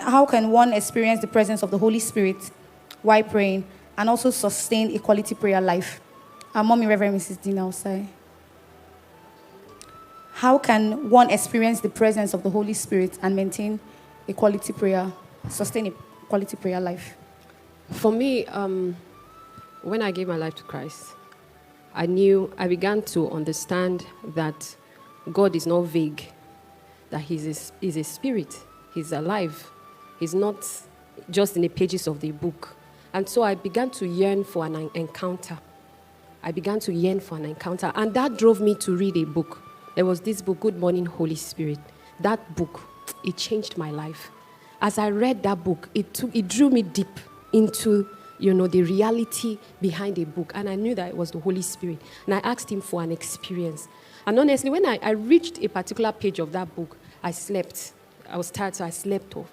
how can one experience the presence of the Holy Spirit while praying and also sustain a quality prayer life? Our mommy, Reverend Mrs. Dinna Osayi. How can one experience the presence of the Holy Spirit and maintain a quality prayer, sustain a quality prayer life? For me, when I gave my life to Christ, I began to understand that God is not vague, that He's a spirit, He's alive. He's not just in the pages of the book. And so I began to yearn for an encounter. And that drove me to read a book. There was this book, Good Morning, Holy Spirit. That book, it changed my life. As I read that book, it drew me deep into, the reality behind the book. And I knew that it was the Holy Spirit. And I asked Him for an experience. And honestly, when I reached a particular page of that book, I slept. I was tired, so I slept off.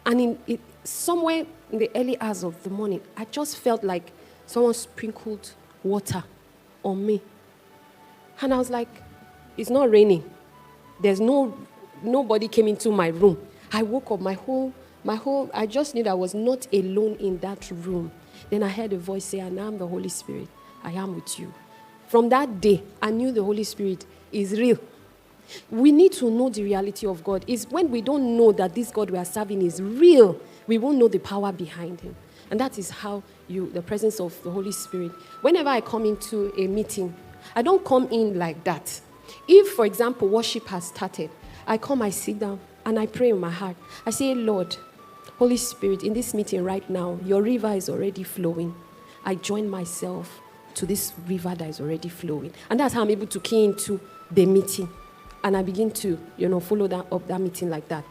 And somewhere in the early hours of the morning, I just felt like someone sprinkled water on me. And I was like, it's not raining. Nobody came into my room. I woke up, I just knew that I was not alone in that room. Then I heard a voice say, and I'm the Holy Spirit. I am with you. From that day, I knew the Holy Spirit is real. We need to know the reality of God. It's when we don't know that this God we are serving is real, we won't know the power behind Him. And that is how the presence of the Holy Spirit. Whenever I come into a meeting, I don't come in like that. If, for example, worship has started, I sit down, and I pray in my heart. I say, Lord, Holy Spirit, in this meeting right now, your river is already flowing. I join myself to this river that is already flowing. And that's how I'm able to key into the meeting. And I begin to, follow that meeting like that.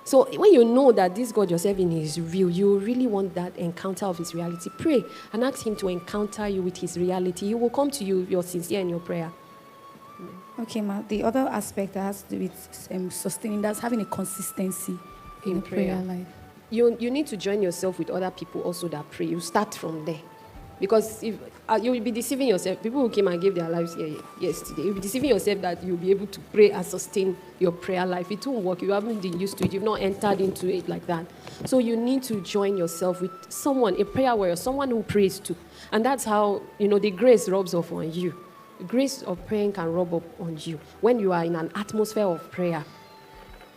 So when you know that this God you're serving is real, you really want that encounter of His reality, pray and ask Him to encounter you with His reality. He will come to you if you're sincere in your prayer. Okay, ma. The other aspect that has to do with sustaining, that's having a consistency in the prayer life. You need to join yourself with other people also that pray. You start from there. Because if you will be deceiving yourself. People who came and gave their lives here yesterday, you'll be deceiving yourself that you'll be able to pray and sustain your prayer life. It won't work. You haven't been used to it. You've not entered into it like that. So you need to join yourself with someone, a prayer warrior, someone who prays too. And that's how, the grace rubs off on you. The grace of praying can rub up on you. When you are in an atmosphere of prayer,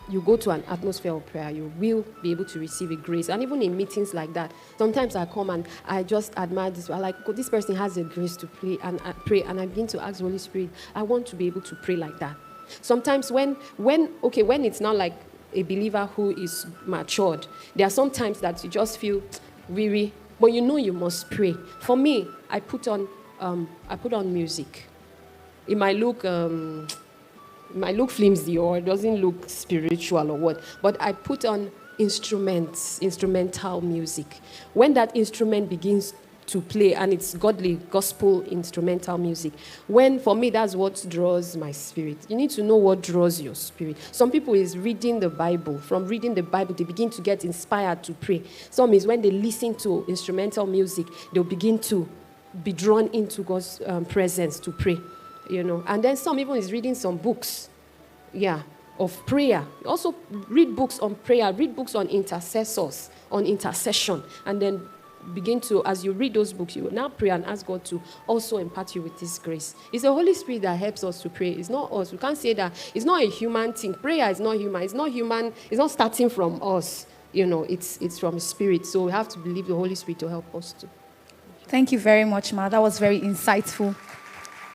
you go to an atmosphere of prayer, you will be able to receive a grace. And even in meetings like that, sometimes I come and I just admire this. I like, this person has a grace to pray, and I pray, and I begin to ask the Holy Spirit, I want to be able to pray like that. Sometimes when it's not like a believer who is matured, there are some times that you just feel weary, but you must pray. For me, I put on music. It might look flimsy or it doesn't look spiritual or what, but I put on instrumental music. When that instrument begins to play, and it's godly, gospel instrumental music, for me, that's what draws my spirit. You need to know what draws your spirit. Some people is reading the Bible. From reading the Bible, they begin to get inspired to pray. Some is when they listen to instrumental music, they'll begin to be drawn into God's presence to pray. And then some even is reading some books, of prayer. Also read books on prayer, read books on intercessors, on intercession, and then begin to, as you read those books, you will now pray and ask God to also impart you with His grace. It's the Holy Spirit that helps us to pray. It's not us. We can't say that. It's not a human thing. Prayer is not human. It's not human. It's not starting from us. It's from Spirit. So we have to believe the Holy Spirit to help us too. Thank you very much, Ma. That was very insightful.